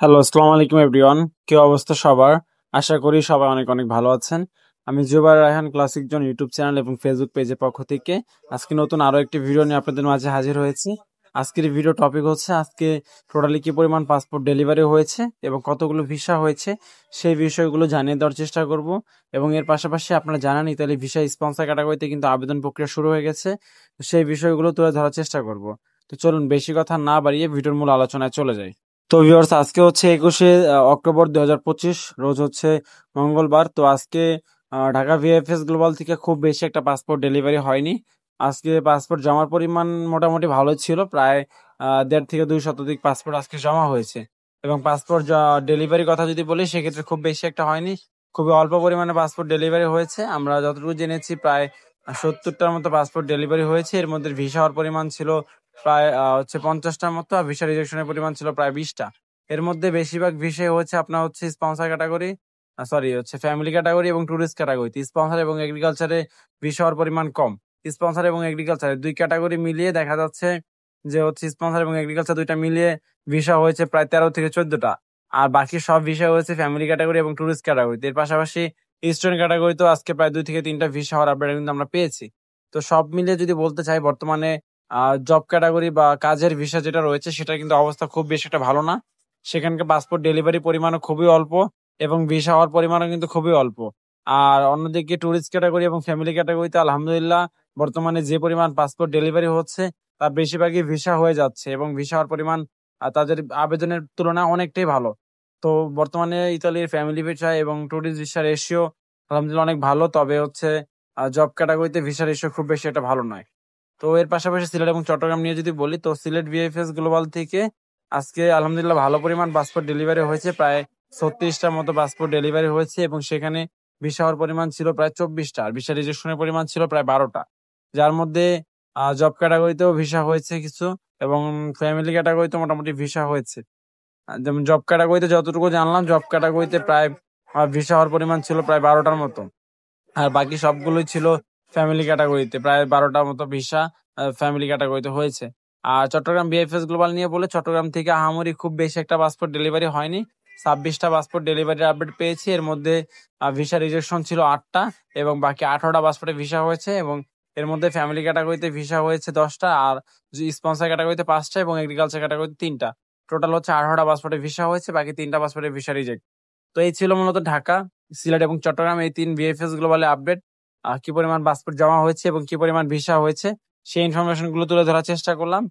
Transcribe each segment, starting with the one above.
Hello, আসসালামু আলাইকুম everyone. কি অবস্থা সবার? আশা করি সবাই অনেক অনেক ভালো আছেন। আমি জুবাইর রায়হান ক্লাসিক জন ইউটিউব চ্যানেল এবং ফেসবুক পেজের পক্ষ থেকে আজকে নতুন আরো একটি ভিডিও নিয়ে আপনাদের মাঝে হাজির হয়েছি। আজকের ভিডিও টপিক হচ্ছে আজকে টোটালি কি পরিমাণ পাসপোর্ট ডেলিভারি হয়েছে এবং কতগুলো ভিসা হয়েছে সেই বিষয়গুলো জানিয়ে দেওয়ার চেষ্টা করব। এবং এর পাশাপাশি আপনারা জানেন ইতালি ভিসা স্পন্সর ক্যাটাগরিতে কিন্তু আবেদন প্রক্রিয়া শুরু হয়ে গেছে। তো সেই বিষয়গুলো তুলে ধরার চেষ্টা করব। তো চলুন বেশি কথা না বাড়িয়ে ভিডিওর মূল আলোচনায় চলে যাই। তো ভিউয়ার্স, আজকে হচ্ছে 21শে অক্টোবর 2025, রোজ হচ্ছে মঙ্গলবার। তো আজকে ঢাকা ভিএফএস গ্লোবাল থেকে খুব বেশি একটা পাসপোর্ট ডেলিভারি হয়নি। আজকে পাসপোর্ট জমার পরিমাণ মোটামুটি ভালো ছিল, প্রায় 1.5 থেকে 2 শতাধিক পাসপোর্ট আজকে জমা হয়েছে। এবং পাসপোর্ট ডেলিভারি কথা যদি বলি সেক্ষেত্রে খুব বেশি একটা হয়নি, খুবই অল্প পরিমাণে পাসপোর্ট ডেলিভারি হয়েছে। আমরা যতটুকু জেনেছি প্রায় 70টার মতো পাসপোর্ট ডেলিভারি হয়েছে। এর মধ্যে ভিসা হওয়ার পরিমাণ ছিল প্রায় হচ্ছে 50টার মতো, আর ভিসা রিজেকশনের পরিমাণ ছিল প্রায় 20টা। এর মধ্যে বেশিরভাগ ভিসাই হচ্ছে আপনার হচ্ছে স্পন্সর ক্যাটাগরি, সরি হচ্ছে ফ্যামিলি ক্যাটাগরি এবং ট্যুরিস্ট ক্যাটাগরিতে। স্পন্সর এবং এগ্রিকালচারে ভিসা হওয়ার পরিমাণ কম। স্পন্সর এবং এগ্রিকালচারে দুই ক্যাটাগরি মিলিয়ে দেখা যাচ্ছে যে হচ্ছে স্পন্সর এবং এগ্রিকালচার দুইটা মিলিয়ে ভিসা হয়েছে প্রায় 13 থেকে 14টা। আর বাকি সব ভিসা হয়েছে ফ্যামিলি ক্যাটাগরি এবং ট্যুরিস্ট ক্যাটাগরিতে। এর পাশাপাশি স্টুডেন্ট ক্যাটাগরিতেও আজকে প্রায় 2 থেকে 3টা ভিসা হওয়ার আপডেট কিন্তু আমরা পেয়েছি। তো সব মিলিয়ে যদি বলতে চাই, বর্তমানে জব ক্যাটাগরি বা কাজের ভিসা যেটা রয়েছে সেটা কিন্তু অবস্থা খুব বেশি একটা ভালো না। সেখানকার পাসপোর্ট ডেলিভারি পরিমাণও খুবই অল্প এবং ভিসা হওয়ার পরিমাণও কিন্তু খুবই অল্প। আর অন্যদিকে ট্যুরিস্ট ক্যাটাগরি এবং ফ্যামিলি ক্যাটাগরিতে আলহামদুলিল্লাহ বর্তমানে যে পরিমাণ পাসপোর্ট ডেলিভারি হচ্ছে তার বেশিরভাগই ভিসা হয়ে যাচ্ছে এবং ভিসা হওয়ার পরিমাণ তাদের আবেদনের তুলনায় অনেকটাই ভালো। তো বর্তমানে ইতালির ফ্যামিলি ভিসা এবং ট্যুরিস্ট ভিসা রেশিও আলহামদুলিল্লাহ অনেক ভালো, তবে হচ্ছে জব ক্যাটাগরিতে ভিসা রেশিও খুব বেশি একটা ভালো নয়। তো এর পাশাপাশি সিলেট এবং চট্টগ্রাম নিয়ে যদি বলি, তো সিলেট ভিএফএস গ্লোবাল থেকে আজকে আলহামদুলিল্লাহ ভালো পরিমাণ পাসপোর্ট ডেলিভারি হয়েছে, প্রায় 36টার মতো পাসপোর্ট ডেলিভারি হয়েছে এবং সেখানে ভিসা হওয়ার পরিমাণ ছিল প্রায় 24টা, আর ভিসা রিজেকশনের পরিমাণ ছিল প্রায় 12টা। যার মধ্যে জব ক্যাটাগরিতেও ভিসা হয়েছে কিছু এবং ফ্যামিলি ক্যাটাগরিতে মোটামুটি ভিসা হয়েছে। যেমন জব ক্যাটাগরিতে যতটুকু জানলাম, জব ক্যাটাগরিতে প্রায় ভিসা হওয়ার পরিমাণ ছিল প্রায় 12টার মতো, আর বাকি সবগুলোই ছিল ফ্যামিলি ক্যাটাগরিতে। প্রায় 12টার মতো ভিসা ফ্যামিলি ক্যাটাগরিতে হয়েছে। আর চট্টগ্রাম বিএফএস গ্লোবাল নিয়ে বলে, চট্টগ্রাম থেকে আহামরি খুব বেশি একটা পাসপোর্ট ডেলিভারি হয়নি। 26টা পাসপোর্ট ডেলিভারির আপডেট পেয়েছি। এর মধ্যে ভিসা রিজেকশন ছিল 8টা এবং বাকি 18টা পাসপোর্টে ভিসা হয়েছে। এবং এর মধ্যে ফ্যামিলি ক্যাটাগরিতে ভিসা হয়েছে 10টা, আর স্পন্সর ক্যাটাগরিতে 5টা এবং এগ্রিকালচার ক্যাটাগরিতে 3টা। টোটাল হচ্ছে 18টা পাসপোর্টে ভিসা হয়েছে, বাকি 3টা পাসপোর্টে ভিসা রিজেক্ট। তো এই ছিল মূলত ঢাকা, সিলেট এবং চট্টগ্রাম এই 3 বিএফএস গ্লোবালে আপডেট। কি পরিমাণ পাসপোর্ট জমা হয়েছে এবং কি পরিমাণ ভিসা হয়েছে সেই ইনফরমেশন গুলো তুলে ধরার চেষ্টা করলাম।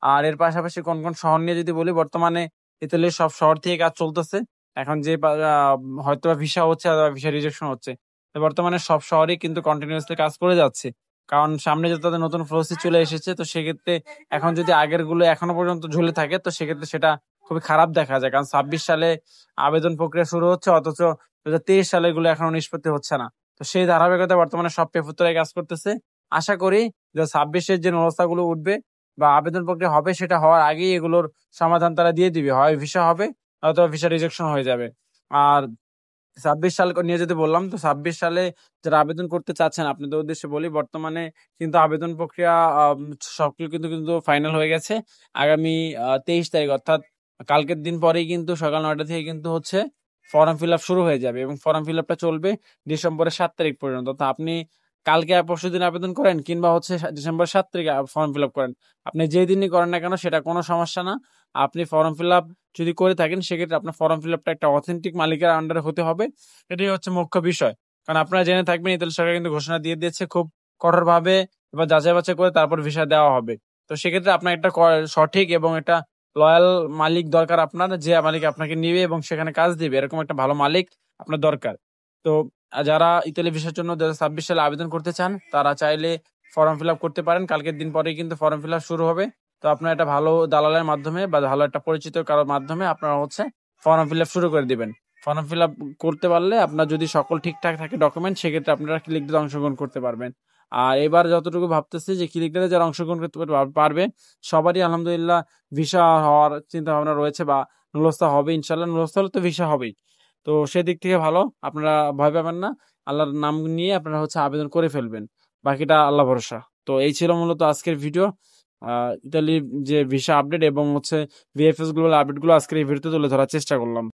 আর এর পাশাপাশি কোন কোন শহর নিয়ে যদি বলি, বর্তমানে ইতালির সব শহর থেকে কাজ চলতেছে। এখন যে হয়তো ভিসা হচ্ছে অথবা ভিসা রিজেকশন হচ্ছে, তো বর্তমানে সব শহরেই কিন্তু কন্টিনিউয়াসলি কাজ করে যাচ্ছে। কারণ সামনে যে তাদের নতুন প্রসেস চলে এসেছে, তো সেক্ষেত্রে এখন যদি আগের গুলো এখনো পর্যন্ত ঝুলে থাকে তো সেক্ষেত্রে সেটা খুবই খারাপ দেখা যায়। কারণ 26 সালে আবেদন প্রক্রিয়া শুরু হচ্ছে, অথচ 2023 সালে এগুলো এখনো নিষ্পত্তি হচ্ছে না। তো সেই ধারাবাহিকতা বর্তমানে সব পেফুতরাই কাজ করতেছে। আশা করি যে 26-এর যে ব্যবস্থাগুলো উঠবে বা আবেদন প্রক্রিয়া হবে সেটা হওয়ার আগেই এগুলোর সমাধান তারা দিয়ে দিবে, হয় ভিসা হবে অথবা ভিসা রিজেকশন হয়ে যাবে। আর 26 সাল নিয়ে যদি বললাম, তো 26 সালে যারা আবেদন করতে চাচ্ছেন আপনাদের উদ্দেশ্যে বলি, বর্তমানে কিন্তু আবেদন প্রক্রিয়া সবগুলো কিন্তু কিন্তু ফাইনাল হয়ে গেছে। আগামী 23 তারিখ অর্থাৎ কালকের দিন পরেই কিন্তু সকাল 9টা থেকে কিন্তু হচ্ছে ফর্ম ফিল আপ শুরু হয়ে যাবে এবং ফর্ম ফিল আপটা চলবে ডিসেম্বরের 7 তারিখ পর্যন্ত। তো আপনি কালকে পরশু দিন আবেদন করেন কিংবা হচ্ছে ডিসেম্বর 7 তারিখে ফর্ম ফিল আপ করেন, আপনি যেই দিনই করেন না কেন সেটা কোনো সমস্যা না। আপনি ফর্ম ফিল আপ যদি করে থাকেন সেক্ষেত্রে আপনার ফর্ম ফিল আপটা একটা অথেন্টিক মালিকের আন্ডারে হতে হবে। এটাই হচ্ছে মুখ্য বিষয়। কারণ আপনারা জেনে থাকবেন ইতালি সরকার কিন্তু ঘোষণা দিয়ে দিয়েছে খুব কঠোরভাবে এবার যাচাই বাছাই করে তারপর ভিসা দেওয়া হবে। তো সেক্ষেত্রে আপনার একটা সঠিক এবং একটা লয়াল মালিক দরকার আপনার, যে মালিক আপনাকে নিবে এবং সেখানে কাজ দিবে, এরকম একটা ভালো মালিক আপনার দরকার। তো যারা ইতালি ভিসার জন্য 2026 সালে আবেদন করতে চান তারা চাইলে ফর্ম ফিল আপ করতে পারেন। কালকের দিন পরেই কিন্তু ফর্ম ফিল আপ শুরু হবে। তো আপনার একটা ভালো দালালের মাধ্যমে বা ভালো একটা পরিচিত কারোর মাধ্যমে আপনারা হচ্ছে ফর্ম ফিল আপ শুরু করে দিবেন। ফর্ম ফিল আপ করতে পারলে আপনার যদি সকল ঠিকঠাক থাকে ডকুমেন্ট, সেক্ষেত্রে আপনারা ক্লিক দিয়ে অংশগ্রহণ করতে পারবেন। আর এবার যতটুকু ভাবতেছি যে ক্লিক দিয়ে যারা অংশগ্রহণ করতে পারবে সবারই আলহামদুলিল্লাহ ভিসা হওয়ার চিন্তা ভাবনা রয়েছে বা নুলস্থা হবে ইনশাল্লাহ। নুলস্থা হলে তো ভিসা হবেই। তো সেদিক থেকে ভালো, আপনারা ভয় পাবেন না। আল্লাহর নাম নিয়ে আপনারা হচ্ছে আবেদন করে ফেলবেন, বাকিটা আল্লাহ ভরসা। তো এই ছিল মূলত আজকের ভিডিও। ইতালির যে ভিসা আপডেট এবং হচ্ছে ভিএফএস গ্লোবাল আপডেট গুলো আজকের এই ভিডিওতে তুলে ধরার চেষ্টা করলাম।